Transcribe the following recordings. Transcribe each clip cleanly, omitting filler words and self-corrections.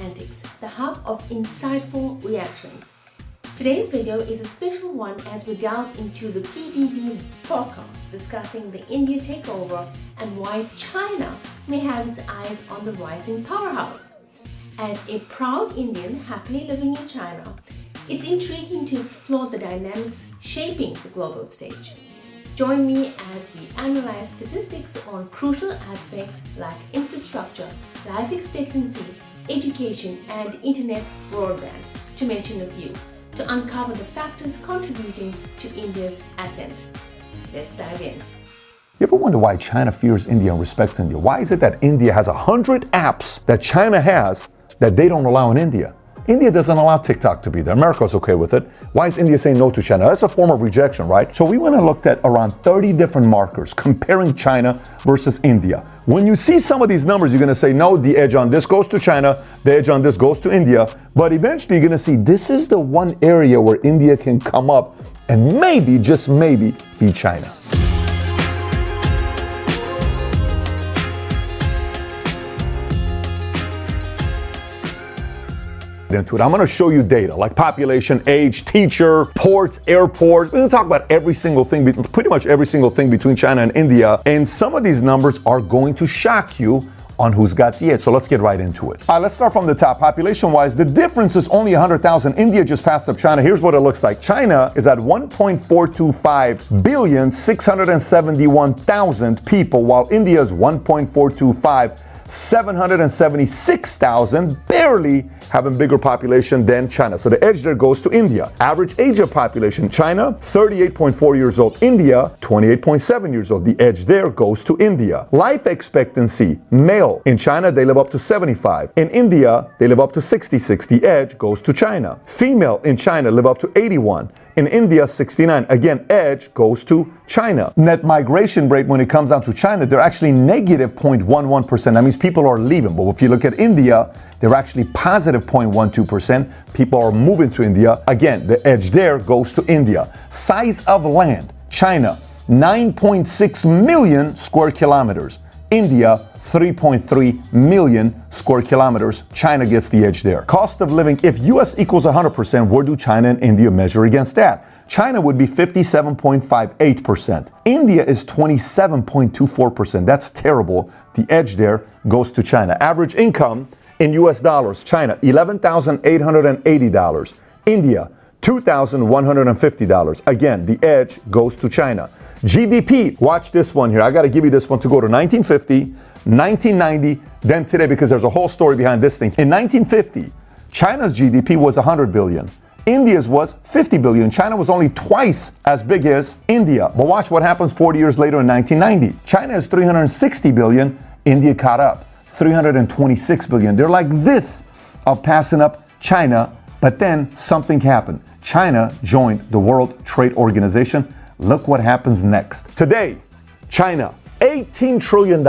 Antics, the hub of insightful reactions. Today's video is a special one as we delve into the PBB broadcast discussing the India takeover and why China may have its eyes on the rising powerhouse. As a proud Indian happily living in China, it's intriguing to explore the dynamics shaping the global stage. Join me as we analyze statistics on crucial aspects like infrastructure, life expectancy, education, and internet broadband, to mention a few, to uncover the factors contributing to India's ascent. Let's dive in. You ever wonder why China fears India and respects India? Why is it that India has 100 apps that China has that they don't allow in India? India doesn't allow TikTok to be there. America's okay with it. Why is India saying no to China? That's a form of rejection, right? So we went and looked at around 30 different markers comparing China versus India. When you see some of these numbers, you're going to say, no, the edge on this goes to China, the edge on this goes to India. But eventually you're going to see this is the one area where India can come up and maybe, just maybe, beat China. Into it. I'm going to show you data like population, age, teacher, ports, airports. We're going to talk about every single thing, pretty much every single thing between China and India. And some of these numbers are going to shock you on who's got the edge. So let's get right into it. All right, let's start from the top. Population-wise, the difference is only 100,000. India just passed up China. Here's what it looks like. China is at 1.425 billion, 671,000 people, while India is 1.425 776,000, barely having bigger population than China. So the edge there goes to India. Average age of population, China, 38.4 years old. India, 28.7 years old. The edge there goes to India. Life expectancy, male. In China, they live up to 75. In India, they live up to 66. The edge goes to China. Female in China live up to 81. In India, 69. Again, edge goes to China. Net migration rate, when it comes down to China, they're actually negative 0.11%. That means people are leaving. But if you look at India, they're actually positive 0.12%. People are moving to India. Again, the edge there goes to India. Size of land, China, 9.6 million square kilometers. India, 3.3 million square kilometers. China gets the edge there. Cost of living, if US equals 100%, where do China and India measure against that? China would be 57.58%. India is 27.24%. That's terrible. The edge there goes to China. Average income in US dollars, China, $11,880. India, $2,150. Again, the edge goes to China. GDP, watch this one here. I got to give you this one to go to 1950, 1990, then today, because there's a whole story behind this thing. In 1950, China's GDP was 100 billion. India's was 50 billion. China was only twice as big as India. But watch what happens 40 years later in 1990. China is 360 billion. India caught up, 326 billion. They're like this of passing up China, but then something happened. China joined the World Trade Organization. Look what happens next. Today, China, $18 trillion.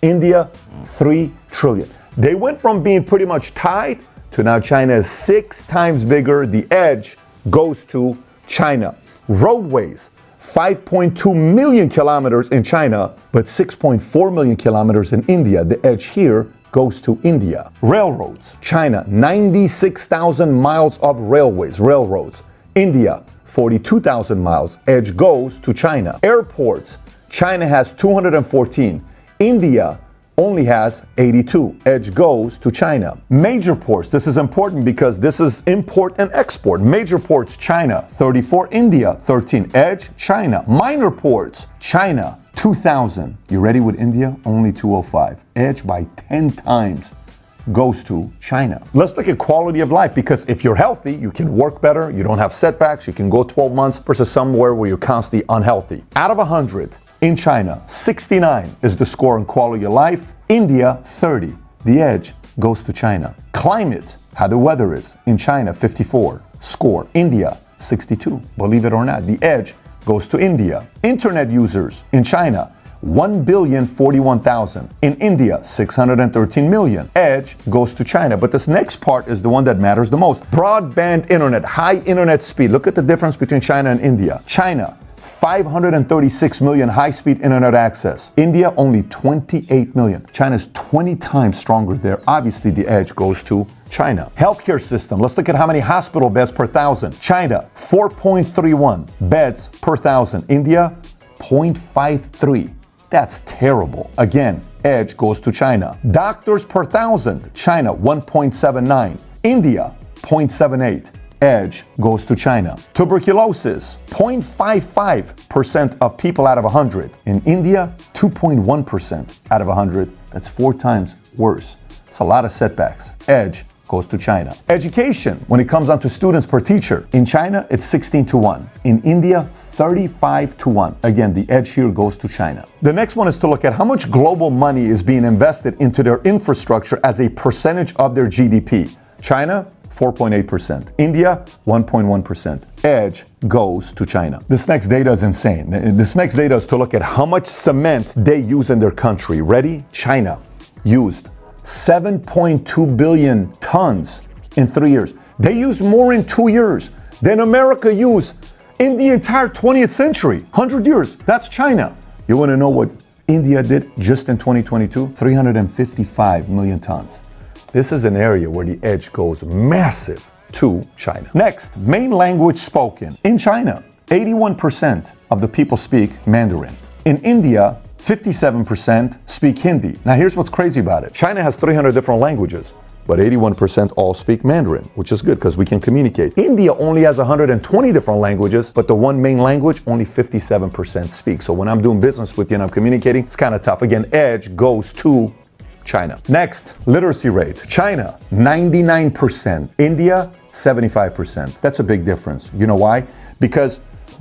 India, $3 trillion. They went from being pretty much tied to now China is 6 times bigger. The edge goes to China. Roadways, 5.2 million kilometers in China, but 6.4 million kilometers in India. The edge here goes to India. Railroads, China, 96,000 miles of railroads. India, 42,000 miles. Edge goes to China. Airports, China has 214. India only has 82. Edge goes to China. Major ports, this is important because this is import and export. Major ports, China, 34. India, 13. Edge, China. Minor ports, China, 2,000. You ready with India? Only 205. Edge by 10 times goes to China. Let's look at quality of life, because if you're healthy, you can work better, you don't have setbacks, you can go 12 months versus somewhere where you're constantly unhealthy. Out of 100, in China, 69 is the score in quality of life. India, 30. The edge goes to China. Climate, how the weather is. In China, 54. Score. India, 62. Believe it or not, the edge goes to India. Internet users in China, 1,041,000. In India, 613 million. Edge goes to China. But this next part is the one that matters the most. Broadband internet, high internet speed. Look at the difference between China and India. China, 536 million high-speed internet access. India, only 28 million. China's 20 times stronger there. Obviously, the edge goes to China. Healthcare system, let's look at how many hospital beds per thousand. China, 4.31 beds per thousand. India, 0.53. That's terrible. Again, edge goes to China. Doctors per thousand. China, 1.79. India, 0.78. Edge goes to China. Tuberculosis, 0.55% of people out of 100. In India, 2.1% out of 100. That's 4 times worse. It's a lot of setbacks. Edge goes to China. Education, when it comes down to students per teacher. In China, it's 16-1. In India, 35-1. Again, the edge here goes to China. The next one is to look at how much global money is being invested into their infrastructure as a percentage of their GDP. China, 4.8%. India, 1.1%. Edge goes to China. This next data is insane. This next data is to look at how much cement they use in their country. Ready? China used 7.2 billion tons in 3 years. They used more in 2 years than America used in the entire 20th century. 100 years. That's China. You want to know what India did just in 2022? 355 million tons. This is an area where the edge goes massive to China. Next, main language spoken. In China, 81% of the people speak Mandarin. In India, 57% speak Hindi. Now here's what's crazy about it. China has 300 different languages, but 81% all speak Mandarin, which is good because we can communicate. India only has 120 different languages, but the one main language, only 57% speak. So when I'm doing business with you and I'm communicating, it's kind of tough. Again, edge goes to China. Next, literacy rate. China, 99%. India, 75%. That's a big difference. You know why? Because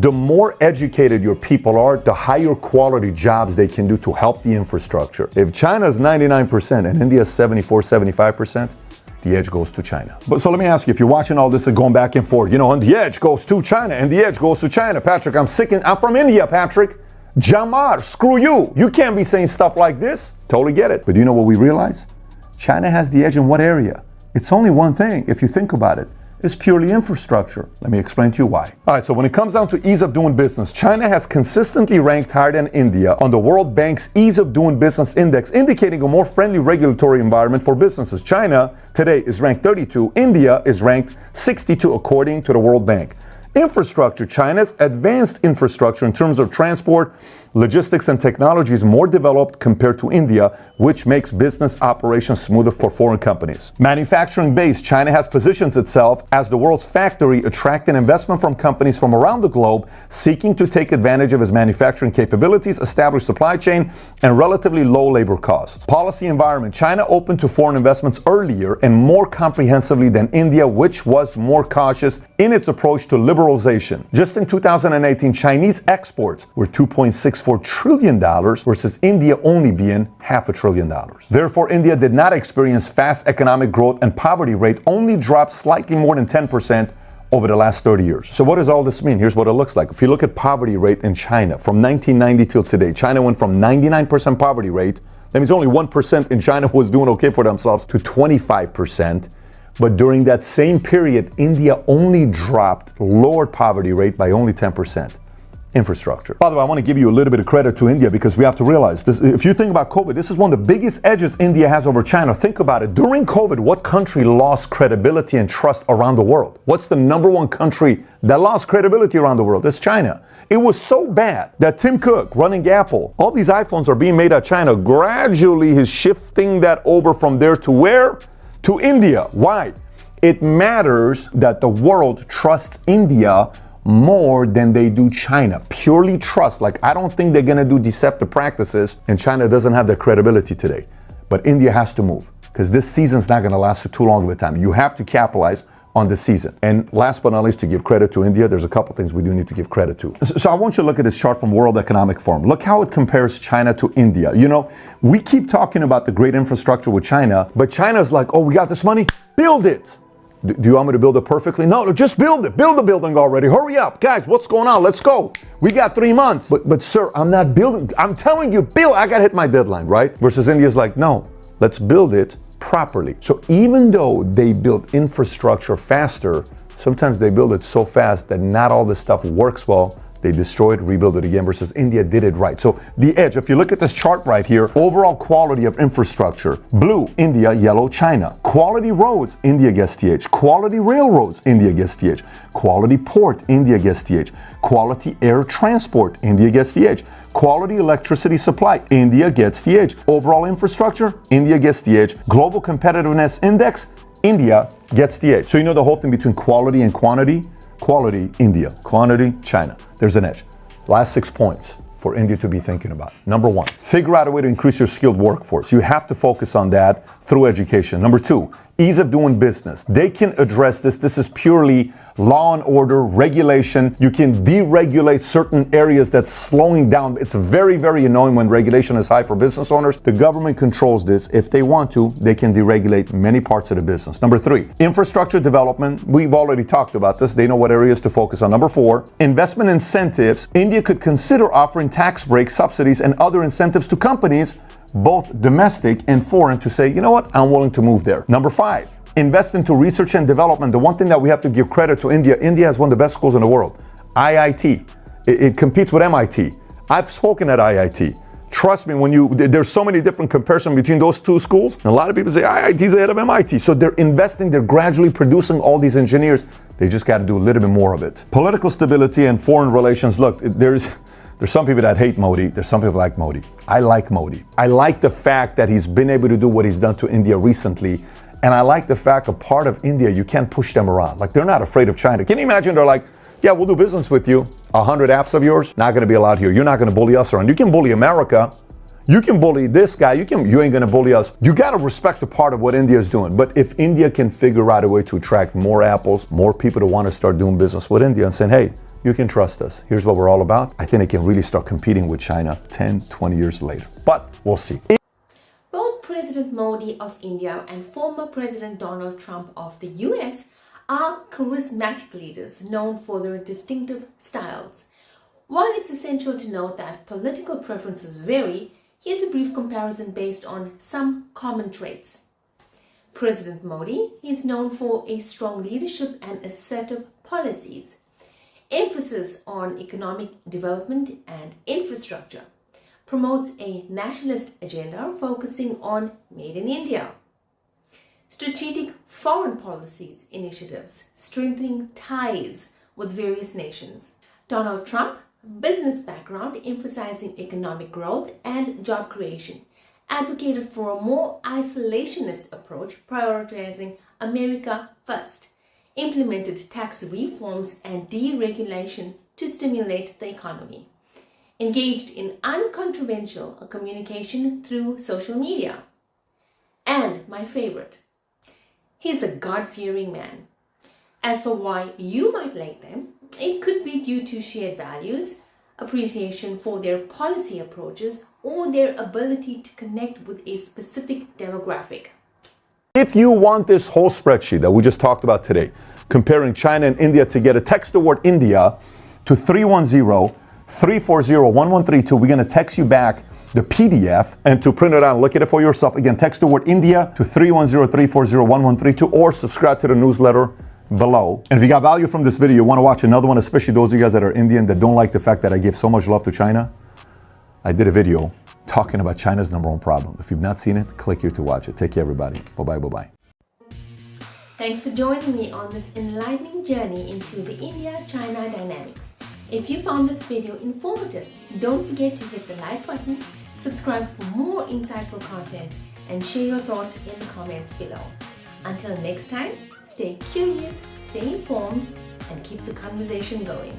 the more educated your people are, the higher quality jobs they can do to help the infrastructure. If China's 99% and India's 75%, the edge goes to China. But so let me ask you, if you're watching all this and going back and forth, and the edge goes to China and the edge goes to China. Patrick, I'm from India, Patrick. Jamar, screw you. You can't be saying stuff like this. Totally get it. But do you know what we realize? China has the edge in what area? It's only one thing, if you think about it. It's purely infrastructure. Let me explain to you why. All right, so when it comes down to ease of doing business, China has consistently ranked higher than India on the World Bank's Ease of Doing Business Index, indicating a more friendly regulatory environment for businesses. China today is ranked 32. India is ranked 62 according to the World Bank. Infrastructure, China's advanced infrastructure in terms of transport, logistics, and technology is more developed compared to India, which makes business operations smoother for foreign companies. Manufacturing base, China has positioned itself as the world's factory, attracting investment from companies from around the globe seeking to take advantage of its manufacturing capabilities, established supply chain, and relatively low labor costs. Policy environment, China opened to foreign investments earlier and more comprehensively than India, which was more cautious in its approach to liberalization. Just in 2018, Chinese exports were $2.64 trillion versus India only being $500 billion. Therefore, India did not experience fast economic growth and poverty rate only dropped slightly more than 10% over the last 30 years. So what does all this mean? Here's what it looks like. If you look at poverty rate in China from 1990 till today, China went from 99% poverty rate, that means only 1% in China was doing okay for themselves, to 25%. But during that same period, India only dropped lowered poverty rate by only 10%. Infrastructure. By the way, I want to give you a little bit of credit to India because we have to realize this. If you think about COVID, this is one of the biggest edges India has over China. Think about it. During COVID, what country lost credibility and trust around the world? What's the number one country that lost credibility around the world? It's China. It was so bad that Tim Cook, running Apple, all these iPhones are being made out of China. Gradually, he's shifting that over from there to where? To India. Why? It matters that the world trusts India more than they do China. Purely trust. Like, I don't think they're going to do deceptive practices, and China doesn't have the credibility today. But India has to move because this season's not going to last for too long of a time. You have to capitalize on this season. And last but not least, to give credit to India, there's a couple things we do need to give credit to. So I want you to look at this chart from World Economic Forum. Look how it compares China to India. We keep talking about the great infrastructure with China, but China's like, oh, we got this money, build it. Do you want me to build it perfectly? No, just build it. Build the building already. Hurry up. Guys, what's going on? Let's go. We got 3 months. But sir, I'm not building. I'm telling you, build. I got to hit my deadline, right? Versus India's like, no, let's build it properly. So even though they build infrastructure faster, sometimes they build it so fast that not all the stuff works well They destroyed, rebuilt it again, versus India did it right. So the edge, if you look at this chart right here, overall quality of infrastructure, blue, India, yellow, China. Quality roads, India gets TH. Quality railroads, India gets TH. Quality port, India gets TH. Quality air transport, India gets TH. Quality electricity supply, India gets TH. Overall infrastructure, India gets TH. Global competitiveness index, India gets TH. So you know the whole thing between quality and quantity? Quality, India. Quantity, China. There's an edge. Last 6 points for India to be thinking about. Number 1, figure out a way to increase your skilled workforce. You have to focus on that through education. Number 2, ease of doing business. They can address this. This is purely law and order, regulation. You can deregulate certain areas that's slowing down. It's very, very annoying when regulation is high for business owners. The government controls this. If they want to, they can deregulate many parts of the business. Number 3, infrastructure development. We've already talked about this. They know what areas to focus on. Number 4, investment incentives. India could consider offering tax breaks, subsidies, and other incentives to companies, both domestic and foreign, to say, you know what, I'm willing to move there. Number 5, invest into research and development. The one thing that we have to give credit to India, India has one of the best schools in the world. IIT. It competes with MIT. I've spoken at IIT. Trust me, there's so many different comparisons between those two schools. And a lot of people say IIT's ahead of MIT. So they're investing, they're gradually producing all these engineers. They just got to do a little bit more of it. Political stability and foreign relations. Look, there's some people that hate Modi. There's some people that like Modi. I like Modi. I like the fact that he's been able to do what he's done to India recently. And I like the fact a part of India, you can't push them around. Like, they're not afraid of China. Can you imagine? They're like, yeah, we'll do business with you. 100 apps of yours, not going to be allowed here. You're not going to bully us around. You can bully America. You can bully this guy. You ain't going to bully us. You got to respect a part of what India is doing. But if India can figure out a way to attract more apples, more people to want to start doing business with India and saying, hey, you can trust us. Here's what we're all about. I think it can really start competing with China 10, 20 years later. But we'll see. Both President Modi of India and former President Donald Trump of the US are charismatic leaders known for their distinctive styles. While it's essential to note that political preferences vary, here's a brief comparison based on some common traits. President Modi is known for a strong leadership and assertive policies. Emphasis on economic development and infrastructure. Promotes a nationalist agenda focusing on Made in India. Strategic foreign policies initiatives strengthening ties with various nations. Donald Trump, business background emphasizing economic growth and job creation. Advocated for a more isolationist approach prioritizing America first. Implemented tax reforms and deregulation to stimulate the economy. Engaged in uncontroversial communication through social media. And my favorite, he's a God-fearing man. As for why you might like them, it could be due to shared values, appreciation for their policy approaches, or their ability to connect with a specific demographic. If you want this whole spreadsheet that we just talked about today, comparing China and India together, text the word India to 310-340-1132. We're going to text you back the PDF, and to print it out and look at it for yourself, again, text the word India to 310-340-1132 or subscribe to the newsletter below. And if you got value from this video, you want to watch another one, especially those of you guys that are Indian that don't like the fact that I give so much love to China, I did a video talking about China's #1 problem. If you've not seen it, click here to watch it. Take care, everybody. Bye-bye, bye-bye. Thanks for joining me on this enlightening journey into the India-China dynamics. If you found this video informative, don't forget to hit the like button, subscribe for more insightful content, and share your thoughts in the comments below. Until next time, stay curious, stay informed, and keep the conversation going.